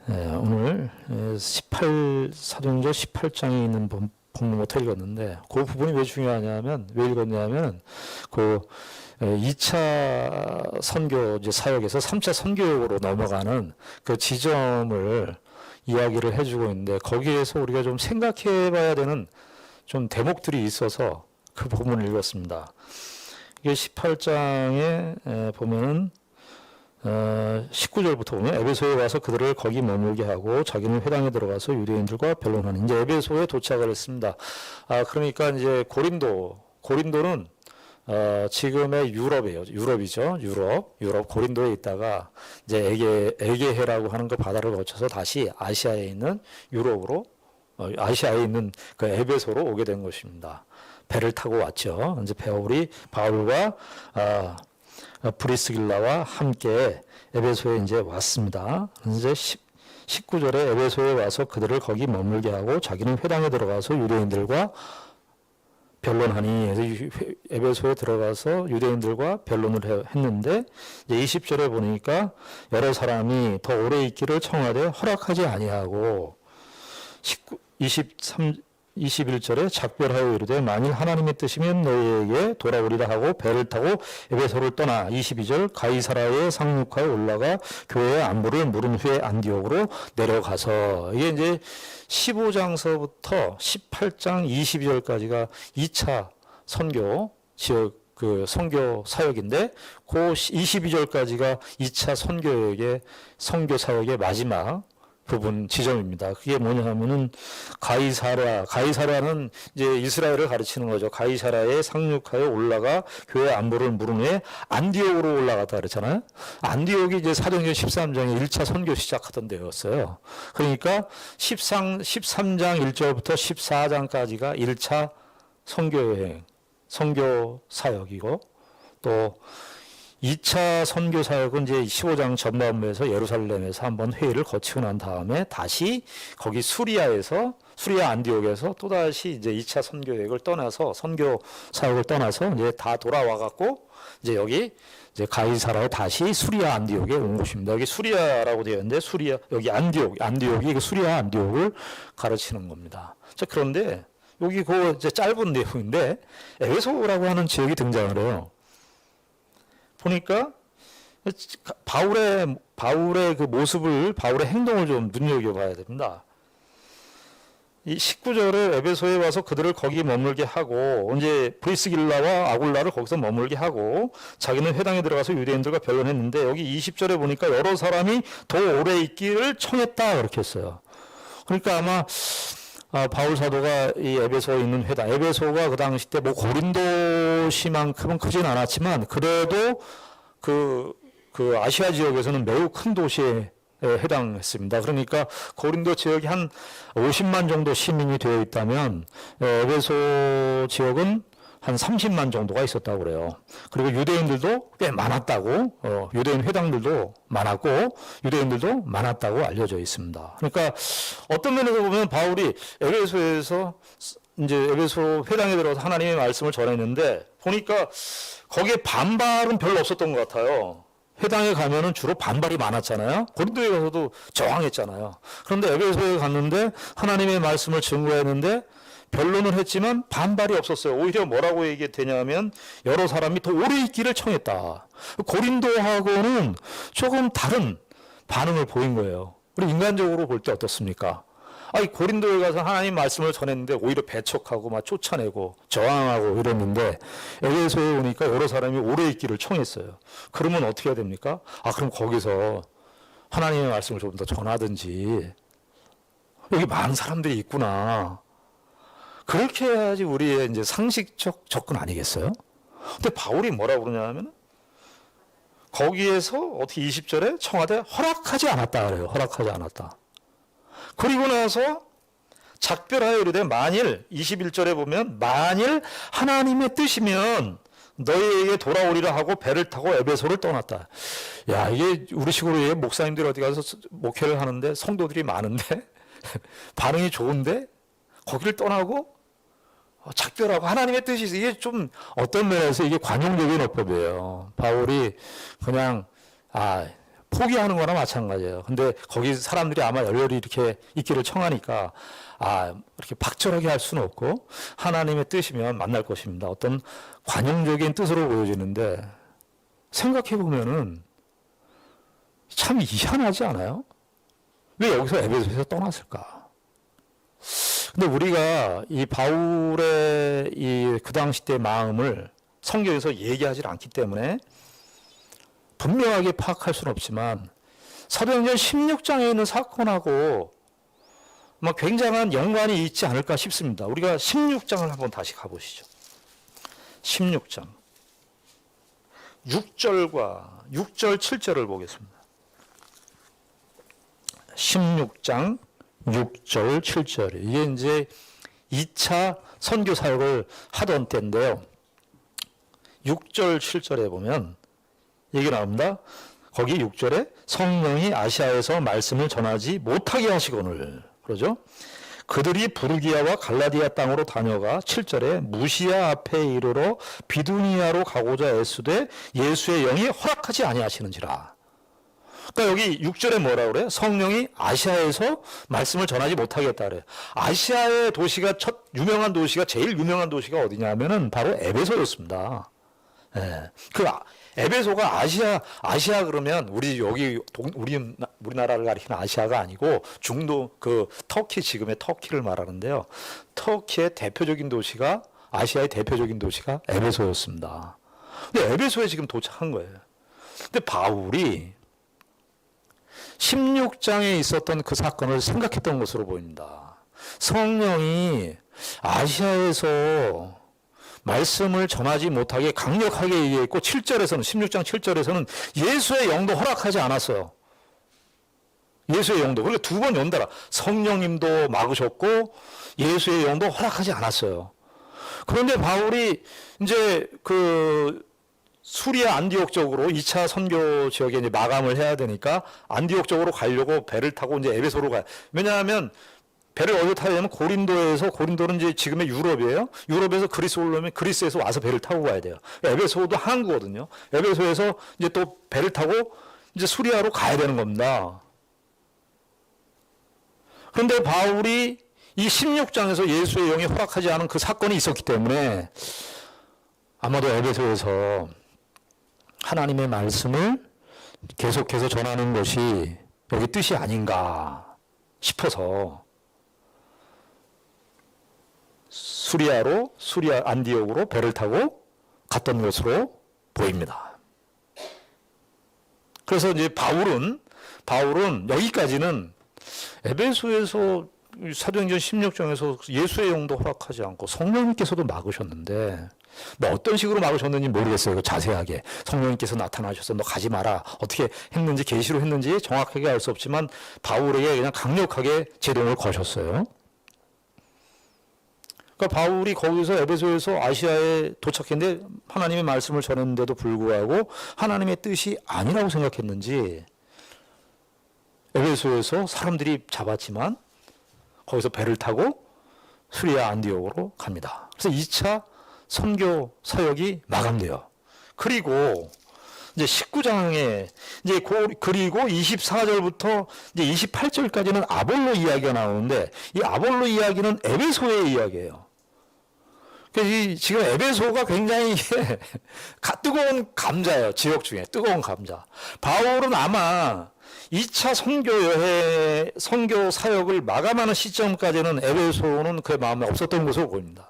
오늘 18사도행전 18장에 있는 본문부터 읽었는데 그 부분이 왜 중요하냐면 왜 읽었냐면 그 2차 선교 이제 사역에서 3차 선교역으로 넘어가는 그 지점을 이야기를 해주고 있는데 거기에서 우리가 좀 생각해 봐야 되는 좀 대목들이 있어서 그 부분을 읽었습니다. 이게 18장에 보면은 19절부터 보면 에베소에 와서 그들을 거기 머물게 하고 자기는 회당에 들어가서 유대인들과 변론하는 이제 에베소에 도착을 했습니다. 그러니까 이제 고린도는 지금의 유럽이에요. 유럽이죠. 유럽 고린도에 있다가 이제 에게해라고 하는 그 바다를 거쳐서 다시 아시아에 있는 유럽으로 아시아에 있는 그 에베소로 오게 된 것입니다. 배를 타고 왔죠. 이제 바울과 브리스길라와 함께 에베소에 이제 왔습니다. 이제 19절에 에베소에 와서 그들을 거기 머물게 하고 자기는 회당에 들어가서 유대인들과 변론하니 에베소에 들어가서 유대인들과 변론을 했는데 이제 20절에 보니까 여러 사람이 더 오래 있기를 청하되 허락하지 아니하고 21절에 작별하여 이르되 만일 하나님의 뜻이면 너희에게 돌아오리라 하고 배를 타고 에베소를 떠나 22절 가이사라에 상륙하여 올라가 교회의 안부를 물은 후에 안디옥으로 내려가서 이게 이제 15장서부터 18장 22절까지가 2차 선교 지역 그 선교 사역인데 그 22절까지가 2차 선교 사역의 마지막 부분 지점입니다. 그게 뭐냐 하면은 가이사라는 이제 이스라엘을 가르치는 거죠. 가이사라에 상륙하여 올라가 교회 안부를 물은 후에 안디옥으로 올라갔다 그랬잖아요. 안디옥이 이제 사도행전 13장에 1차 선교 시작하던 데였어요. 그러니까 13장 1절부터 14장까지가 1차 선교여행, 선교 사역이고 수또 2차 선교 사역은 이제 15장 전반부에서 예루살렘에서 한번 회의를 거치고 난 다음에 다시 거기 수리아 안디옥에서 또다시 이제 2차 선교역을 떠나서 선교 사역을 떠나서 이제 다 돌아와 갖고 이제 여기 이제 가이사라에 다시 수리아 안디옥에 온 곳입니다. 여기 수리아라고 되어 있는데 여기 안디옥이 수리아 안디옥을 가르치는 겁니다. 자, 그런데 여기 그 이제 짧은 내용인데 에베소라고 하는 지역이 등장을 해요. 보니까 바울의 그 모습을, 바울의 행동을 좀 눈여겨봐야 됩니다. 이 19절에 에베소에 와서 그들을 거기 머물게 하고, 이제 브리스길라와 아굴라를 거기서 머물게 하고, 자기는 회당에 들어가서 유대인들과 변론했는데, 여기 20절에 보니까 여러 사람이 더 오래 있기를 청했다, 그렇게 했어요. 그러니까 아마, 바울 사도가 이 에베소에 있는 회당, 에베소가 그 당시 때 뭐 고린도시만큼은 크진 않았지만 그래도 그 아시아 지역에서는 매우 큰 도시에 해당했습니다. 그러니까 고린도 지역이 한 50만 정도 시민이 되어 있다면 에베소 지역은 한 30만 정도가 있었다고 그래요. 그리고 유대인들도 꽤 많았다고, 유대인 회당들도 많았고, 유대인들도 많았다고 알려져 있습니다. 그러니까 어떤 면에서 보면 바울이 에베소에서 이제 에베소 회당에 들어가서 하나님의 말씀을 전했는데, 보니까 거기에 반발은 별로 없었던 것 같아요. 회당에 가면은 주로 반발이 많았잖아요. 고린도에 가서도 저항했잖아요. 그런데 에베소에 갔는데 하나님의 말씀을 증거했는데, 변론을 했지만 반발이 없었어요. 오히려 뭐라고 얘기했냐면 여러 사람이 더 오래 있기를 청했다. 고린도하고는 조금 다른 반응을 보인 거예요. 우리 인간적으로 볼 때 어떻습니까? 고린도에 가서 하나님 말씀을 전했는데 오히려 배척하고 막 쫓아내고 저항하고 이랬는데 에베소에 오니까 여러 사람이 오래 있기를 청했어요. 그러면 어떻게 해야 됩니까? 그럼 거기서 하나님의 말씀을 좀 더 전하든지, 여기 많은 사람들이 있구나, 그렇게 해야지 우리의 이제 상식적 접근 아니겠어요? 근데 바울이 뭐라고 그러냐면 거기에서 어떻게 20절에 청하되 허락하지 않았다 그래요. 허락하지 않았다. 그리고 나서 작별하여 이르되 만일 21절에 보면 만일 하나님의 뜻이면 너희에게 돌아오리라 하고 배를 타고 에베소를 떠났다. 야, 이게 우리식으로 목사님들이 어디 가서 목회를 하는데 성도들이 많은데 반응이 좋은데 거기를 떠나고 작별하고 하나님의 뜻이 있어. 이게 좀 어떤 면에서 이게 관용적인 어법이에요. 바울이 그냥 포기하는 거나 마찬가지예요. 근데 거기 사람들이 아마 열렬히 이렇게 있기를 청하니까 이렇게 박절하게 할 수는 없고 하나님의 뜻이면 만날 것입니다. 어떤 관용적인 뜻으로 보여지는데 생각해 보면은 참 희한하지 않아요? 왜 여기서 에베소에서 떠났을까? 근데 우리가 이 바울의 이 그 당시 때 마음을 성경에서 얘기하지 않기 때문에 분명하게 파악할 수는 없지만 사도행전 16장에 있는 사건하고 굉장한 연관이 있지 않을까 싶습니다. 우리가 16장을 한번 다시 가보시죠. 16장 6절, 7절을 보겠습니다. 16장 6절, 7절. 이게 이제 2차 선교 사역을 하던 때인데요. 6절, 7절에 보면 얘기 나옵니다. 거기 6절에 성령이 아시아에서 말씀을 전하지 못하게 하시거늘. 그러죠? 그들이 부르기아와 갈라디아 땅으로 다녀가 7절에 무시아 앞에 이르러 비두니아로 가고자 애쓰되 예수의 영이 허락하지 아니하시는지라. 그러니까 여기 6절에 뭐라 그래요? 성령이 아시아에서 말씀을 전하지 못하게 했다 그래요. 아시아의 도시가 제일 유명한 도시가 어디냐면은 바로 에베소였습니다. 예. 그 에베소가 아시아 그러면 우리나라를 가리키는 아시아가 아니고 중도 터키, 지금의 터키를 말하는데요. 터키의 대표적인 도시가, 아시아의 대표적인 도시가 에베소였습니다. 근데 에베소에 지금 도착한 거예요. 근데 바울이 16장에 있었던 그 사건을 생각했던 것으로 보입니다. 성령이 아시아에서 말씀을 전하지 못하게 강력하게 얘기했고 16장 7절에서는 예수의 영도 허락하지 않았어요. 예수의 영도. 그러니까 두 번 연달아 성령님도 막으셨고 예수의 영도 허락하지 않았어요. 그런데 바울이 이제 수리아 안디옥 쪽으로 2차 선교 지역에 이제 마감을 해야 되니까 안디옥 쪽으로 가려고 배를 타고 이제 에베소로 가요. 왜냐하면 배를 어디로 타야 되냐면 고린도는 이제 지금의 유럽이에요. 유럽에서 그리스 오려면 그리스에서 와서 배를 타고 가야 돼요. 에베소도 항구거든요. 에베소에서 이제 또 배를 타고 이제 수리아로 가야 되는 겁니다. 그런데 바울이 이 16장에서 예수의 영이 허락하지 않은 그 사건이 있었기 때문에 아마도 에베소에서 하나님의 말씀을 계속해서 전하는 것이 여기 뜻이 아닌가 싶어서 수리아 안디옥으로 배를 타고 갔던 것으로 보입니다. 그래서 이제 바울은 여기까지는 에베소에서 사도행전 16장에서 예수의 영도 허락하지 않고 성령님께서도 막으셨는데 어떤 식으로 막으셨는지 모르겠어요. 자세하게 성령님께서 나타나셔서 너 가지 마라 어떻게 했는지 계시로 했는지 정확하게 알 수 없지만 바울에게 그냥 강력하게 제동을 거셨어요. 그러니까 바울이 거기서 에베소에서 아시아에 도착했는데 하나님의 말씀을 전했는데도 불구하고 하나님의 뜻이 아니라고 생각했는지 에베소에서 사람들이 잡았지만 거기서 배를 타고 수리아 안디옥으로 갑니다. 그래서 2차 선교 사역이 마감돼요. 그리고 이제 19장에 그리고 24절부터 이제 28절까지는 아볼로 이야기가 나오는데 이 아볼로 이야기는 에베소의 이야기예요. 그래서 지금 에베소가 굉장히 뜨거운 감자예요. 지역 중에 뜨거운 감자. 바울은 아마 2차 선교 사역을 마감하는 시점까지는 에베소는 그의 마음에 없었던 것으로 보입니다.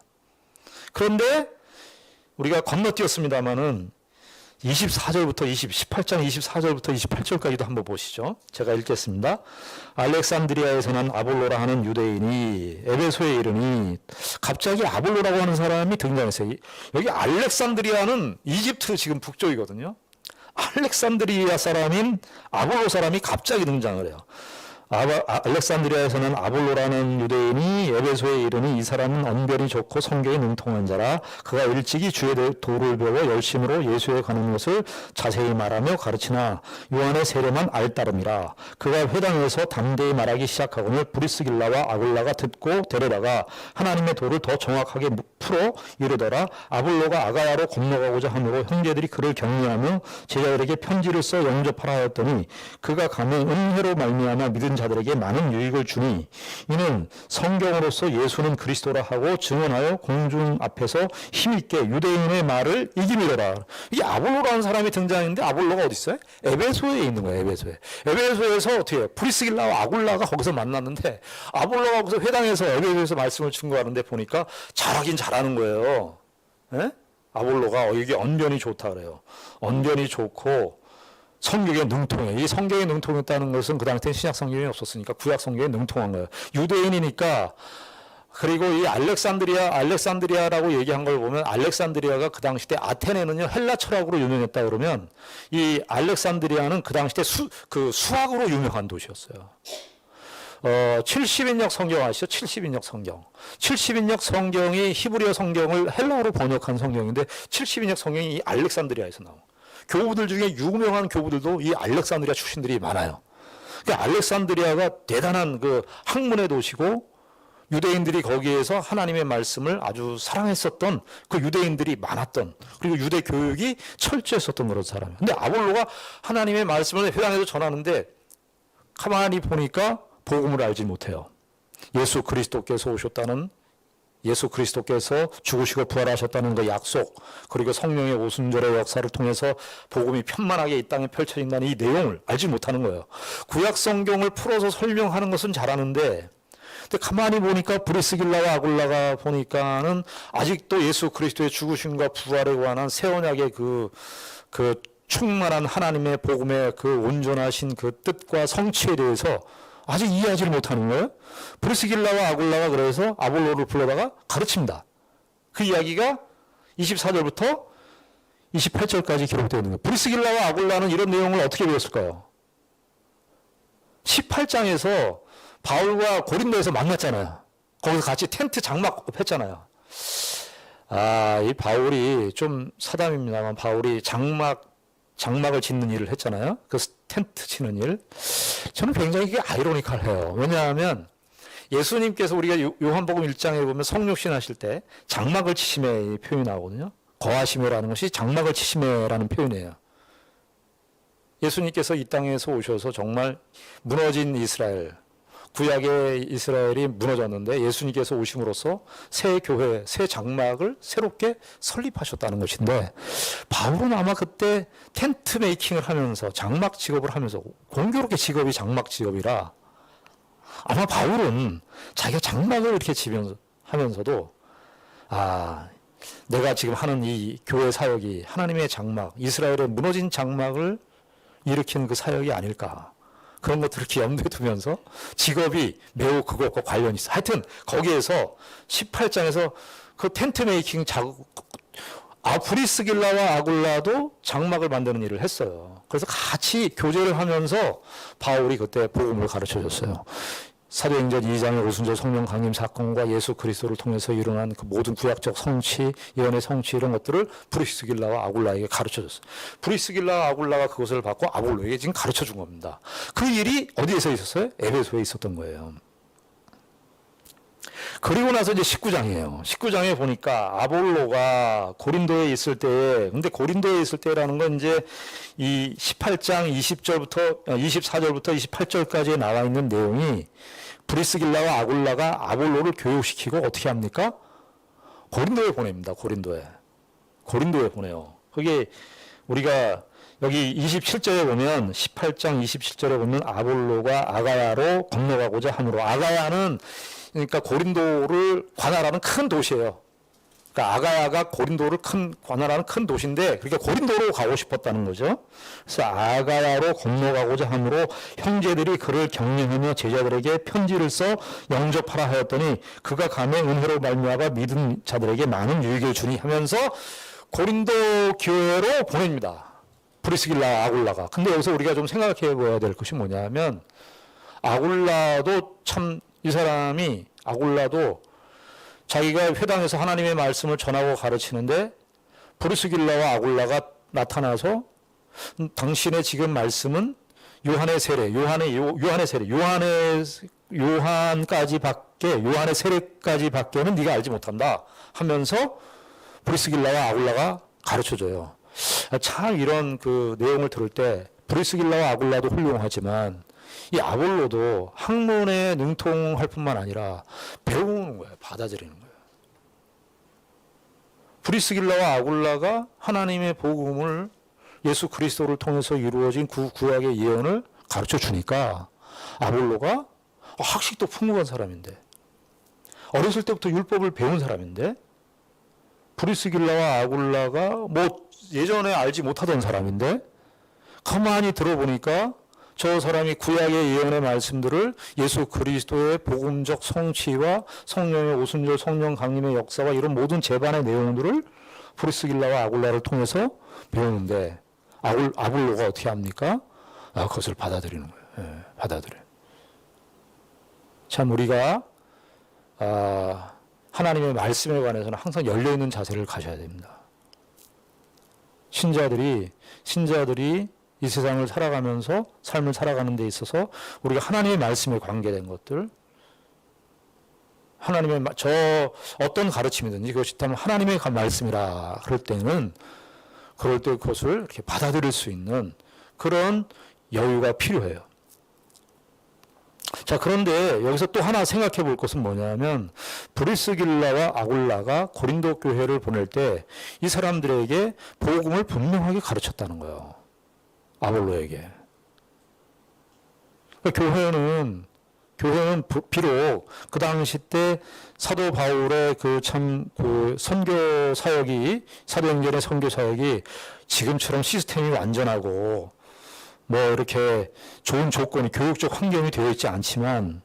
그런데 우리가 건너뛰었습니다마는 18장 24절부터 28절까지도 한번 보시죠. 제가 읽겠습니다. 알렉산드리아에서 난 아볼로라 하는 유대인이 에베소에 이르니 갑자기 아볼로라고 하는 사람이 등장했어요. 여기 알렉산드리아는 이집트 지금 북쪽이거든요. 알렉산드리아 사람인 아볼로 사람이 갑자기 등장을 해요. 알렉산드리아에서는 아볼로라는 유대인이 에베소에 이르니 이 사람은 언변이 좋고 성경에 능통한 자라. 그가 일찍이 주의 도를 배워 열심으로 예수에 관한 것을 자세히 말하며 가르치나 요한의 세례만 알따름이라. 그가 회당에서 담대히 말하기 시작하거늘 브리스길라와 아굴라가 듣고 데려다가 하나님의 도를 더 정확하게 풀어 이르더라. 아볼로가 아가야로 건너가고자 하므로 형제들이 그를 격려하며 제자들에게 편지를 써 영접하라 하였더니 그가 가면 은혜로 말미암아 믿은 자들에게 많은 유익을 주니 이는 성경으로서 예수는 그리스도라 하고 증언하여 공중 앞에서 힘있게 유대인의 말을 이기미더라. 이게 아볼로라는 사람이 등장했는데 아볼로가 어디 있어요? 에베소에 있는 거예요. 에베소에서 어떻게 해요? 브리스길라와 아굴라가 거기서 만났는데 아볼로가 거기서 회당에서 에베소에서 말씀을 증거하는데 보니까 잘하긴 잘하는 거예요. 에? 아볼로가 이게 언변이 좋다 그래요. 언변이 좋고 성경에 능통해. 이 성경에 능통했다는 것은 그 당시에 신약 성경이 없었으니까 구약 성경에 능통한 거예요. 유대인이니까. 그리고 이 알렉산드리아라고 얘기한 걸 보면 알렉산드리아가 그 당시 때 아테네는요 헬라 철학으로 유명했다 그러면 이 알렉산드리아는 그 당시 때 수학으로 유명한 도시였어요. 70인역 성경 아시죠? 70인역 성경. 70인역 성경이 히브리어 성경을 헬라어로 번역한 성경인데 70인역 성경이 이 알렉산드리아에서 나온. 교부들 중에 유명한 교부들도 이 알렉산드리아 출신들이 많아요. 그러니까 알렉산드리아가 대단한 그 학문의 도시고 유대인들이 거기에서 하나님의 말씀을 아주 사랑했었던 그 유대인들이 많았던 그리고 유대 교육이 철저했었던 그런 사람이에요. 근데 아볼로가 하나님의 말씀을 회당에서 전하는데 가만히 보니까 복음을 알지 못해요. 예수 그리스도께서 오셨다는 예수 그리스도께서 죽으시고 부활하셨다는 그 약속 그리고 성령의 오순절의 역사를 통해서 복음이 편만하게 이 땅에 펼쳐진다는 이 내용을 알지 못하는 거예요. 구약 성경을 풀어서 설명하는 것은 잘하는데 근데 가만히 보니까 브리스길라와 아굴라가 보니까는 아직도 예수 그리스도의 죽으심과 부활에 관한 새 언약의 그 충만한 하나님의 복음의 그 온전하신 그 뜻과 성취에 대해서 아직 이해하지를 못하는 거예요. 브리스길라와 아굴라가 그래서 아볼로를 불러다가 가르칩니다. 그 이야기가 24절부터 28절까지 기록되어 있는 거예요. 브리스길라와 아굴라는 이런 내용을 어떻게 배웠을까요? 18장에서 바울과 고린도에서 만났잖아요. 거기서 같이 텐트 장막 했잖아요. 이 바울이 좀 사담입니다만 바울이 장막을 짓는 일을 했잖아요. 그 텐트 치는 일. 저는 굉장히 이게 아이러니컬해요. 왜냐하면 예수님께서 우리가 요한복음 1장에 보면 성육신 하실 때 장막을 치심에 표현이 나오거든요. 거하시며라는 것이 장막을 치심에라는 표현이에요. 예수님께서 이 땅에서 오셔서 정말 무너진 이스라엘, 구약의 이스라엘이 무너졌는데 예수님께서 오심으로써 새 교회, 새 장막을 새롭게 설립하셨다는 것인데 바울은 아마 그때 텐트 메이킹을 하면서 장막 직업을 하면서 공교롭게 직업이 장막 직업이라 아마 바울은 자기가 장막을 이렇게 하면서도 내가 지금 하는 이 교회 사역이 하나님의 장막, 이스라엘의 무너진 장막을 일으키는 그 사역이 아닐까. 그런 것들을 이렇게 염두에 두면서 직업이 매우 그것과 관련이 있어. 하여튼 거기에서 18장에서 그 텐트 메이킹 브리스길라와 아굴라도 장막을 만드는 일을 했어요. 그래서 같이 교제를 하면서 바울이 그때 복음을 가르쳐 줬어요. 사도행전 2장의 오순절 성령 강림 사건과 예수 그리스도를 통해서 일어난 그 모든 구약적 성취, 예언의 성취 이런 것들을 브리스길라와 아굴라에게 가르쳐줬어요. 브리스길라와 아굴라가 그것을 받고 아볼로에게 지금 가르쳐준 겁니다. 그 일이 어디에서 있었어요? 에베소에 있었던 거예요. 그리고 나서 이제 19장이에요. 19장에 보니까 아볼로가 고린도에 있을 때, 근데 고린도에 있을 때라는 건 이제 이 18장 24절부터 28절까지에 나와 있는 내용이 브리스길라와 아굴라가 아볼로를 교육시키고 어떻게 합니까? 고린도에 보냅니다. 고린도에 보내요. 그게 우리가 여기 27절에 보면 18장 27절에 보면 아볼로가 아가야로 건너가고자 하므로 아가야는 그러니까 고린도를 관할하는 큰 도시예요. 그러니까 아가야가 고린도를 관할하는 큰 도시인데 그러니까 고린도로 가고 싶었다는 거죠. 그래서 아가야로 건너가고자 하므로 형제들이 그를 격려하며 제자들에게 편지를 써 영접하라 하였더니 그가 가면 은혜로 말미암아 믿은 자들에게 많은 유익을 주니 하면서 고린도 교회로 보냅니다. 브리스길라 아굴라가. 근데 여기서 우리가 좀 생각해 보아야 될 것이 뭐냐면 아굴라도 참 이 사람이 아굴라도 자기가 회당에서 하나님의 말씀을 전하고 가르치는데 브리스길라와 아굴라가 나타나서 당신의 지금 말씀은 요한의 세례, 요한의 세례까지밖에는 네가 알지 못한다 하면서 브리스길라와 아굴라가 가르쳐줘요. 참 이런 그 내용을 들을 때 브리스길라와 아굴라도 훌륭하지만 이 아볼로도 학문에 능통할 뿐만 아니라 배우는 거예요. 받아들이는 거예요. 브리스길라와 아굴라가 하나님의 복음을 예수 그리스도를 통해서 이루어진 그 구약의 예언을 가르쳐 주니까 아볼로가 학식도 풍부한 사람인데 어렸을 때부터 율법을 배운 사람인데 브리스길라와 아굴라가 뭐 예전에 알지 못하던 사람인데 가만히 들어보니까 저 사람이 구약의 예언의 말씀들을 예수 그리스도의 복음적 성취와 성령의 오순절 성령 강림의 역사와 이런 모든 재반의 내용들을 브리스길라와 아굴라를 통해서 배우는데 아볼로가 어떻게 합니까? 그것을 받아들이는 거예요. 예, 받아들여요. 참 우리가 하나님의 말씀에 관해서는 항상 열려있는 자세를 가져야 됩니다. 신자들이 이 세상을 살아가면서 삶을 살아가는 데 있어서 우리가 하나님의 말씀에 관계된 것들, 어떤 가르침이든지 그것이 있다면 하나님의 말씀이라 그럴 때 그것을 이렇게 받아들일 수 있는 그런 여유가 필요해요. 자, 그런데 여기서 또 하나 생각해 볼 것은 뭐냐면 브리스길라와 아굴라가 고린도 교회를 보낼 때 이 사람들에게 복음을 분명하게 가르쳤다는 거예요. 아볼로에게. 교회는 비록 그 당시 때 사도 바울의 그 선교 사역이, 사도행전의 선교 사역이 지금처럼 시스템이 완전하고 뭐 이렇게 좋은 조건이, 교육적 환경이 되어 있지 않지만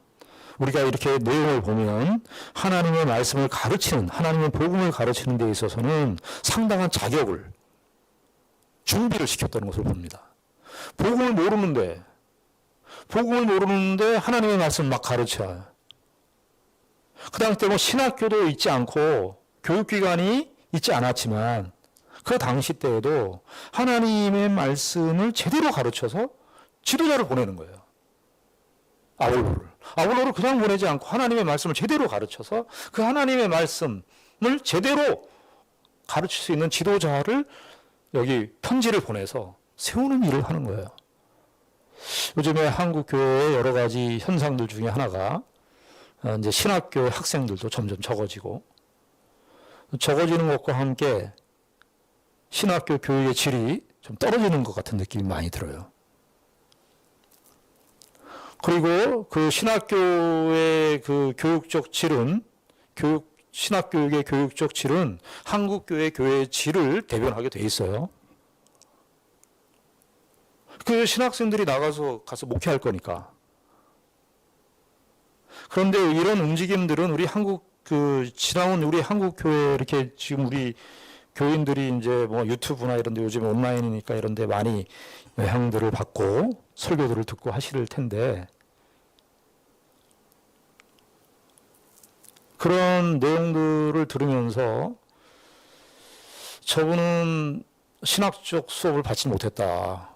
우리가 이렇게 내용을 보면 하나님의 말씀을 가르치는, 하나님의 복음을 가르치는 데 있어서는 상당한 자격을, 준비를 시켰다는 것을 봅니다. 복음을 모르는데 하나님의 말씀을 막 가르쳐요. 그 당시 때 뭐 신학교도 있지 않고 교육기관이 있지 않았지만 그 당시 때에도 하나님의 말씀을 제대로 가르쳐서 지도자를 보내는 거예요. 아볼로를 그냥 보내지 않고 하나님의 말씀을 제대로 가르쳐서 그 하나님의 말씀을 제대로 가르칠 수 있는 지도자를 여기 편지를 보내서 세우는 일을 하는 거예요. 요즘에 한국 교회의 여러 가지 현상들 중에 하나가 이제 신학교 학생들도 점점 적어지는 것과 함께 신학교 교육의 질이 좀 떨어지는 것 같은 느낌이 많이 들어요. 그리고 그 신학교의 그 교육적 질은, 신학교육의 교육적 질은 한국 교회의 질을 대변하게 돼 있어요. 그 신학생들이 가서 목회할 거니까. 그런데 이런 움직임들은 지나온 우리 한국 교회, 이렇게 지금 우리 교인들이 이제 뭐 유튜브나 이런 데 요즘 온라인이니까 이런 데 많이 영향들을 받고 설교들을 듣고 하실 텐데 그런 내용들을 들으면서 저분은 신학적 수업을 받지 못했다.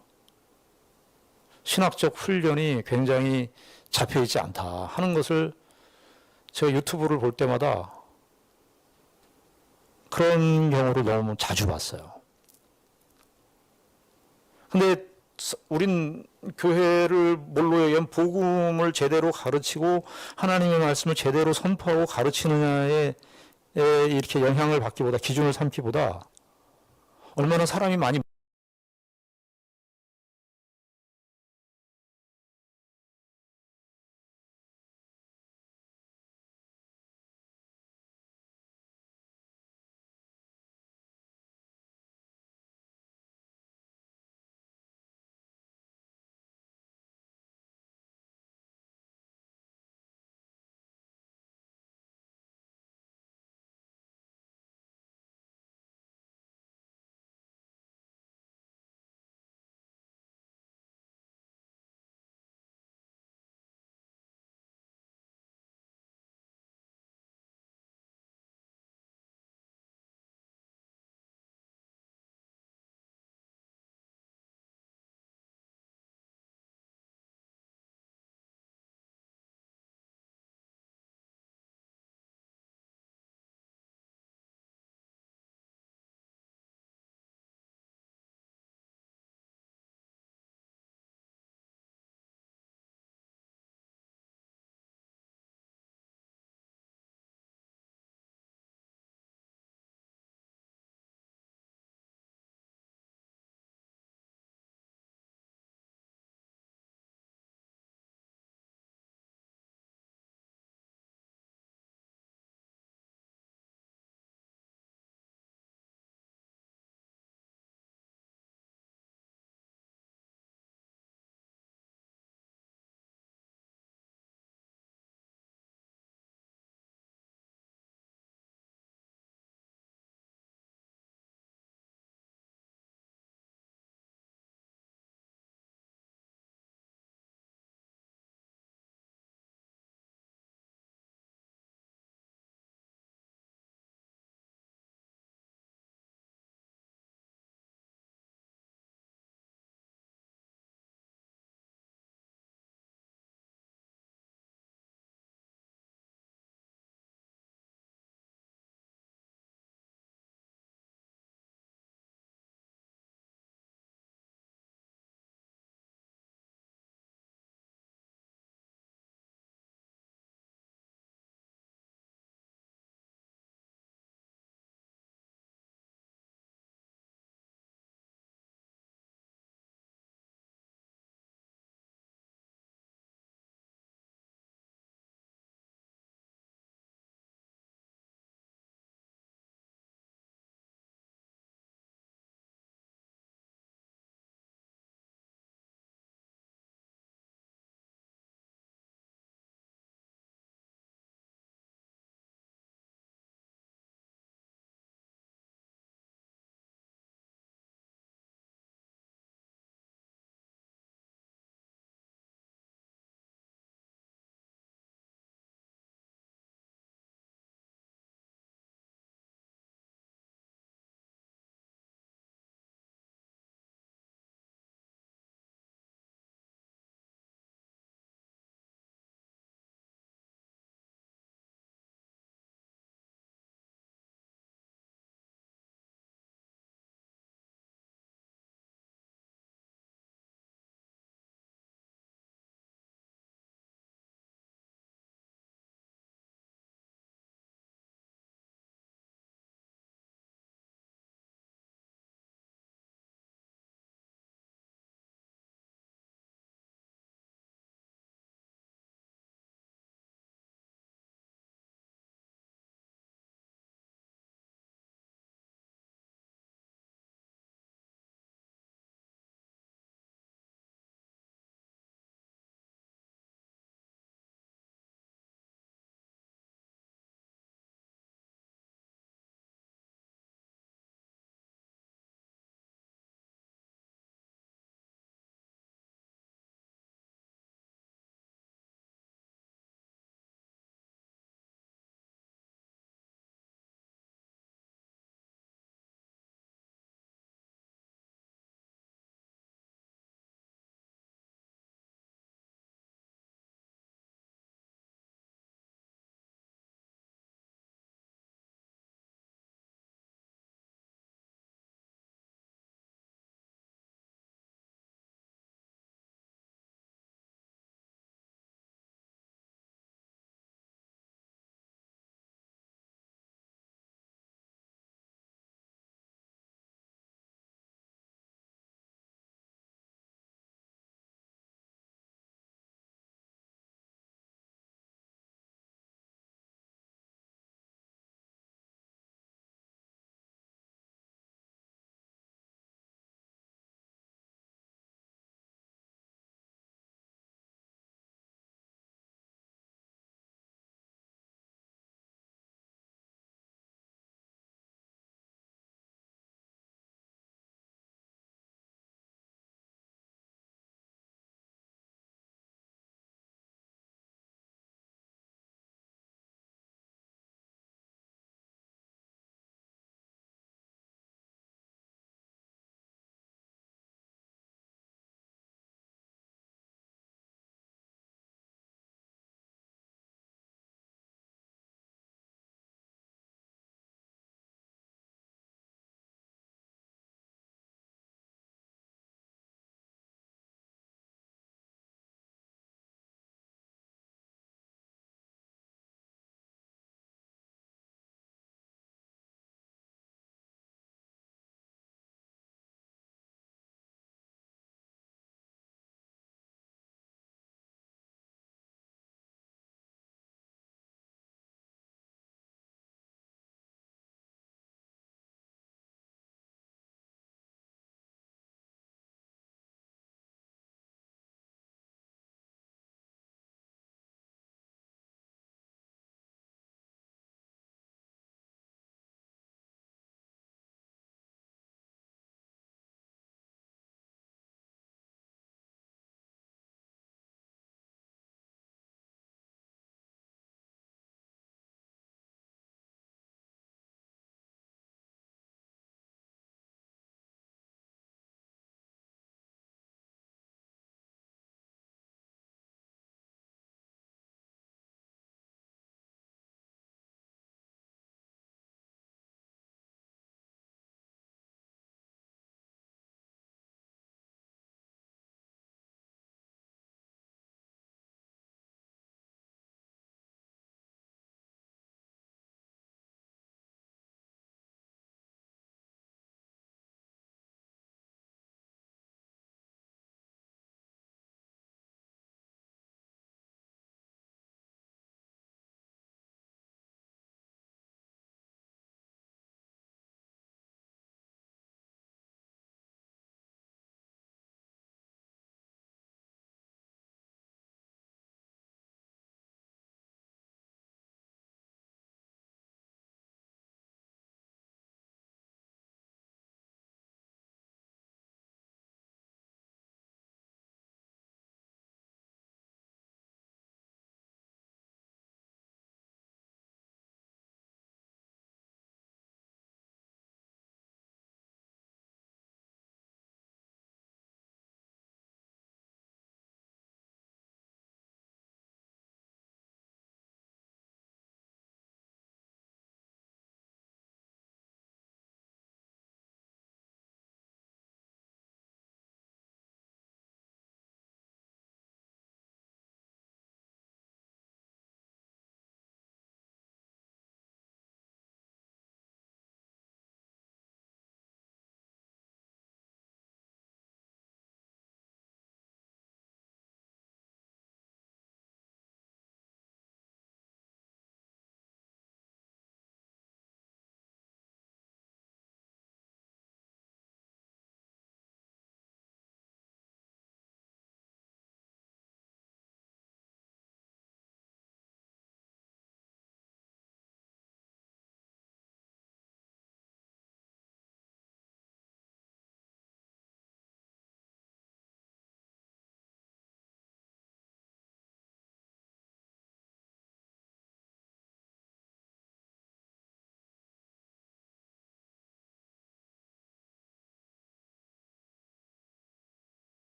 신학적 훈련이 굉장히 잡혀있지 않다 하는 것을 제가 유튜브를 볼 때마다 그런 경우를 너무 자주 봤어요. 근데 우린 교회를 뭘로 얘기하면 복음을 제대로 가르치고 하나님의 말씀을 제대로 선포하고 가르치느냐에 이렇게 영향을 받기보다, 기준을 삼기보다 얼마나 사람이 많이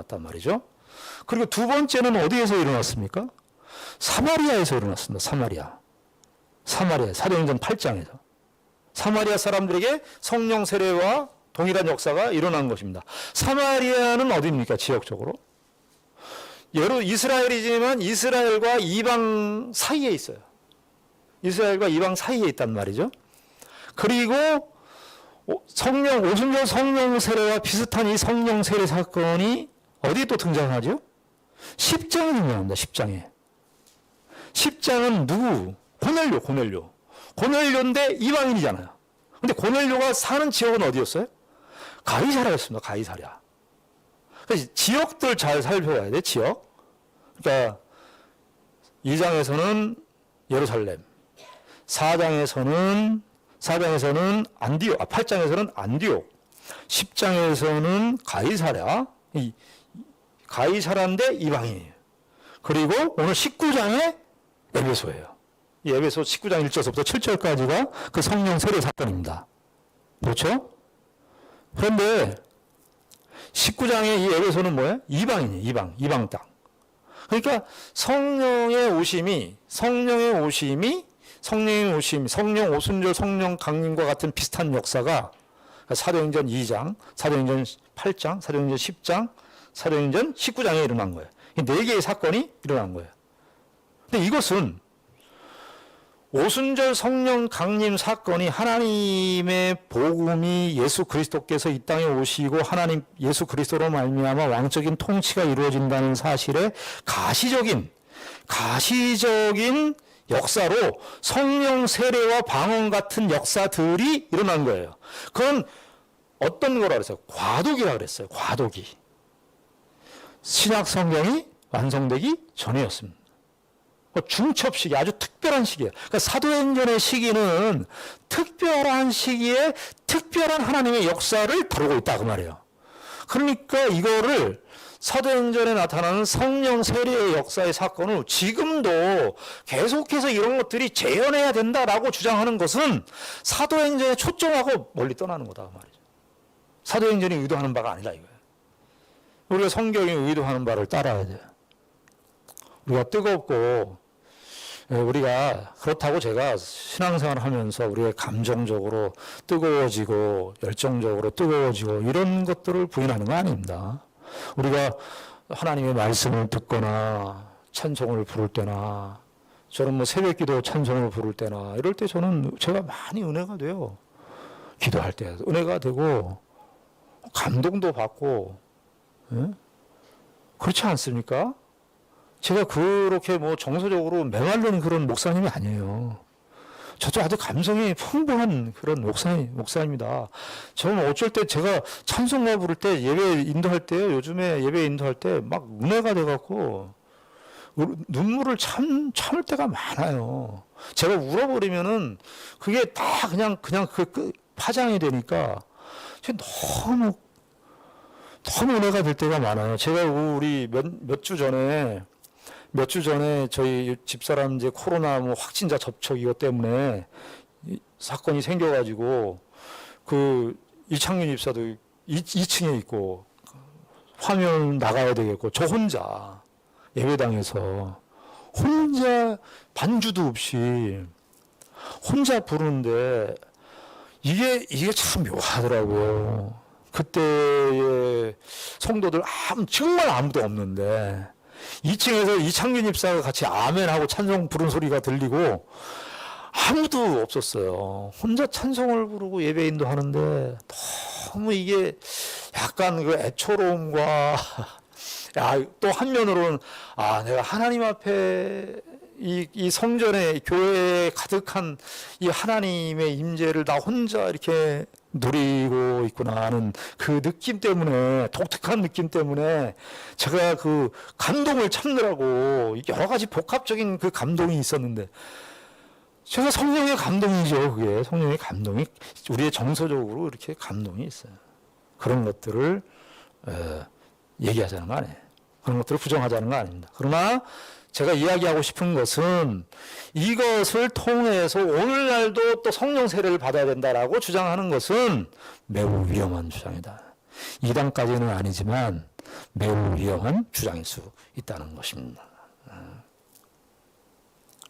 일어났단 말이죠. 그리고 두 번째는 어디에서 일어났습니까? 사마리아에서 일어났습니다. 사마리아 사도행전 8장에서 사마리아 사람들에게 성령 세례와 동일한 역사가 일어난 것입니다. 사마리아는 어디입니까? 지역적으로 이스라엘이지만 이스라엘과 이방 사이에 있어요. 이스라엘과 이방 사이에 있단 말이죠. 그리고 오순절 성령 세례와 비슷한 이 성령 세례 사건이 어디에 또 등장하죠? 10장에 등장합니다. 10장은 누구? 고넬료인데 이방인이잖아요. 근데 고넬료가 사는 지역은 어디였어요? 가이사랴였습니다. 가이사랴. 그래서 지역들 잘 살펴봐야 돼. 지역. 그러니까 2장에서는 예루살렘, 4장에서는 안디옥, 8장에서는 안디옥, 10장에서는 가이사랴. 가이사랴인데 이방인이에요. 그리고 오늘 19장에 에베소예요. 이 에베소 19장 1절부터 7절까지가 그 성령 세례 사건입니다. 그렇죠? 그런데 19장의 이 에베소는 뭐예요? 이방이에요. 이방 땅. 그러니까 성령 오심이 성령 오순절 성령 강림과 같은 비슷한 역사가 사도행전 2장, 사도행전 8장, 사도행전 10장, 사도행전 19장에 일어난 거예요. 이 네 개의 사건이 일어난 거예요. 근데 이것은 오순절 성령 강림 사건이 하나님의 복음이 예수 그리스도께서 이 땅에 오시고 하나님 예수 그리스도로 말미암아 왕적인 통치가 이루어진다는 사실의 가시적인 역사로 성령 세례와 방언 같은 역사들이 일어난 거예요. 그건 어떤 거라 그랬어요? 과도기라 그랬어요. 과도기. 신약 성경이 완성되기 전이었습니다. 중첩 시기, 아주 특별한 시기예요. 그러니까 사도행전의 시기는 특별한 시기에 특별한 하나님의 역사를 다루고 있다 그 말이에요. 그러니까 이거를 사도행전에 나타나는 성령 세례의 역사의 사건을 지금도 계속해서 이런 것들이 재현해야 된다라고 주장하는 것은 사도행전에 초점하고 멀리 떠나는 거다 그 말이죠. 사도행전이 의도하는 바가 아니다 이거예요. 우리가 성경이 의도하는 바를 따라야 돼요. 우리가 뜨겁고 우리가 그렇다고 제가 신앙생활을 하면서 우리가 감정적으로 뜨거워지고 열정적으로 뜨거워지고 이런 것들을 부인하는 거 아닙니다. 우리가 하나님의 말씀을 듣거나 찬송을 부를 때나 저는 뭐 새벽기도 찬송을 부를 때나 이럴 때 제가 많이 은혜가 돼요. 기도할 때 은혜가 되고 감동도 받고 그렇지 않습니까? 제가 그렇게 뭐 정서적으로 메말른 그런 목사님이 아니에요. 저도 아주 감성이 풍부한 그런 목사입니다. 저는 어쩔 때 제가 찬송가 부를 때 예배 인도할 때요. 요즘에 예배 인도할 때 막 은혜가 돼갖고 눈물을 참을 때가 많아요. 제가 울어버리면은 그게 다 그냥 파장이 되니까 너무 은혜가 될 때가 많아요. 제가 우리 몇 주 전에 저희 집사람 이제 코로나 확진자 접촉 이것 때문에 사건이 생겨가지고 그 이창윤 집사도 2층에 있고 화면 나가야 되겠고 저 혼자 예배당에서 혼자 반주도 없이 혼자 부르는데 이게 참 묘하더라고요. 그때의 성도들 정말 아무도 없는데 2층에서 이창균 집사가 같이 아멘하고 찬송 부른 소리가 들리고 아무도 없었어요. 혼자 찬송을 부르고 예배 인도하는데 너무 이게 약간 그 애처로움과 또 한면으로는 내가 하나님 앞에 이 성전에 교회에 가득한 이 하나님의 임재를 나 혼자 이렇게 누리고 있구나 하는 그 느낌 때문에 독특한 느낌 때문에 제가 그 감동을 참느라고 여러 가지 복합적인 그 감동이 있었는데 제가 성령의 감동이죠. 그게 성령의 감동이 우리의 정서적으로 이렇게 감동이 있어요. 그런 것들을 얘기하자는 거 아니에요. 그런 것들을 부정하자는 거 아닙니다. 그러나 제가 이야기하고 싶은 것은 이것을 통해서 오늘날도 또 성령 세례를 받아야 된다라고 주장하는 것은 매우 위험한 주장이다. 이단까지는 아니지만 매우 위험한 주장일 수 있다는 것입니다.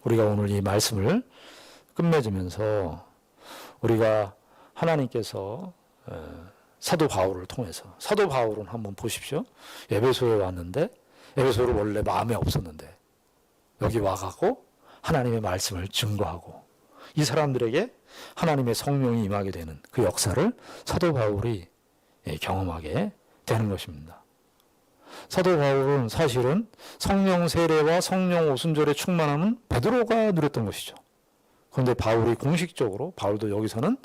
우리가 오늘 이 말씀을 끝맺으면서 우리가 하나님께서 사도 바울을 통해서, 사도 바울은 한번 보십시오. 에베소에 왔는데 에베소를 원래 마음에 없었는데 여기 와가고 하나님의 말씀을 증거하고 이 사람들에게 하나님의 성령이 임하게 되는 그 역사를 사도 바울이 경험하게 되는 것입니다. 사도 바울은 사실은 성령 세례와 성령 오순절의 충만함은 베드로가 누렸던 것이죠. 그런데 바울이 공식적으로, 바울도 여기서는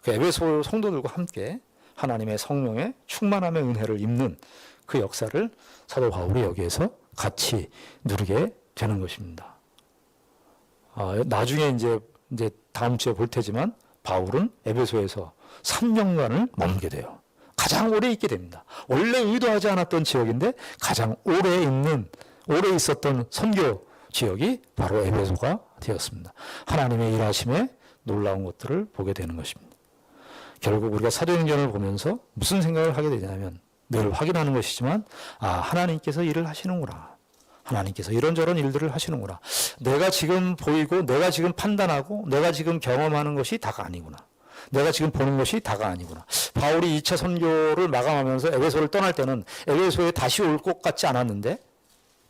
그 에베소 성도들과 함께 하나님의 성령의 충만함의 은혜를 입는 그 역사를 사도 바울이 여기에서 같이 누리게 되는 것입니다. 나중에 이제 다음 주에 볼 테지만 바울은 에베소에서 3년간을 머물게 돼요. 가장 오래 있게 됩니다. 원래 의도하지 않았던 지역인데 가장 오래 있었던 선교 지역이 바로 에베소가 되었습니다. 하나님의 일하심에 놀라운 것들을 보게 되는 것입니다. 결국 우리가 사도행전을 보면서 무슨 생각을 하게 되냐면 늘 확인하는 것이지만 하나님께서 일을 하시는구나. 하나님께서 이런저런 일들을 하시는구나. 내가 지금 보이고 내가 지금 판단하고 내가 지금 경험하는 것이 다가 아니구나. 내가 지금 보는 것이 다가 아니구나. 바울이 2차 선교를 마감하면서 에베소를 떠날 때는 에베소에 다시 올 것 같지 않았는데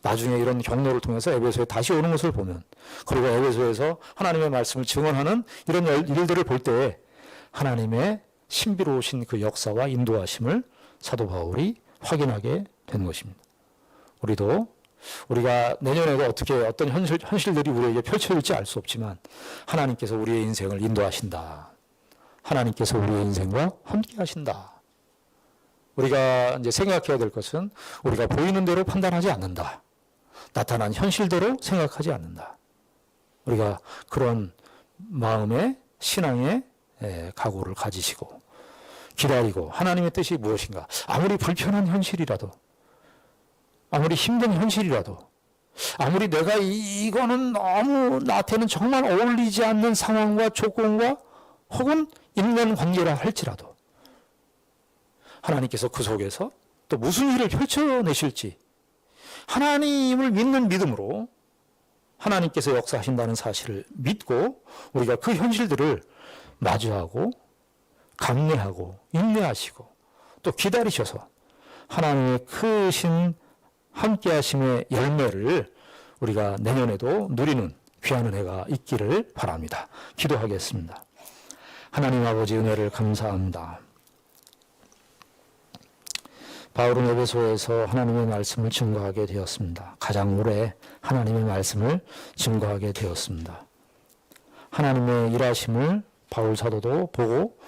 나중에 이런 경로를 통해서 에베소에 다시 오는 것을 보면, 그리고 에베소에서 하나님의 말씀을 증언하는 이런 일들을 볼 때 하나님의 신비로우신 그 역사와 인도하심을 사도 바울이 확인하게 된 것입니다. 우리가 내년에도 어떤 현실들이 우리에게 펼쳐질지 알 수 없지만 하나님께서 우리의 인생을 인도하신다. 하나님께서 우리의 인생과 함께 하신다. 우리가 이제 생각해야 될 것은 우리가 보이는 대로 판단하지 않는다. 나타난 현실대로 생각하지 않는다. 우리가 그런 마음의 신앙의 각오를 가지시고 기다리고 하나님의 뜻이 무엇인가, 아무리 불편한 현실이라도, 아무리 힘든 현실이라도, 아무리 내가 이거는 너무 나한테는 정말 어울리지 않는 상황과 조건과 혹은 인간 관계라 할지라도 하나님께서 그 속에서 또 무슨 일을 펼쳐내실지 하나님을 믿는 믿음으로 하나님께서 역사하신다는 사실을 믿고 우리가 그 현실들을 마주하고 감내하고 인내하시고 또 기다리셔서 하나님의 크신 함께하심의 열매를 우리가 내년에도 누리는 귀한 은혜가 있기를 바랍니다. 기도하겠습니다. 하나님 아버지, 은혜를 감사합니다. 바울은 에베소에서 하나님의 말씀을 증거하게 되었습니다. 가장 오래 하나님의 말씀을 증거하게 되었습니다. 하나님의 일하심을 바울 사도도 보고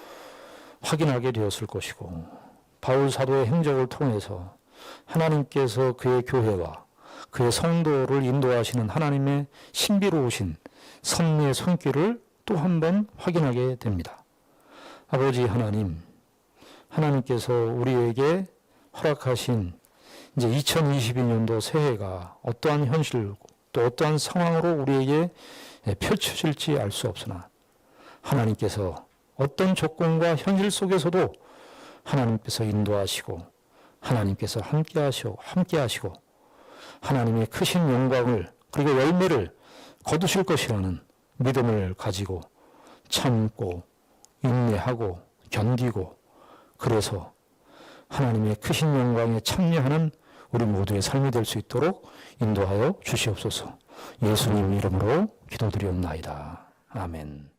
확인하게 되었을 것이고, 바울 사도의 행적을 통해서 하나님께서 그의 교회와 그의 성도를 인도하시는 하나님의 신비로우신 섭리의 손길을 또 한 번 확인하게 됩니다. 아버지 하나님, 하나님께서 우리에게 허락하신 이제 2022년도 새해가 어떠한 현실고 또 어떠한 상황으로 우리에게 펼쳐질지 알 수 없으나 하나님께서 어떤 조건과 현실 속에서도 하나님께서 인도하시고 하나님께서 함께하시고 하나님의 크신 영광을 그리고 열매를 거두실 것이라는 믿음을 가지고 참고 인내하고 견디고, 그래서 하나님의 크신 영광에 참여하는 우리 모두의 삶이 될 수 있도록 인도하여 주시옵소서. 예수님 이름으로 기도드리옵나이다. 아멘.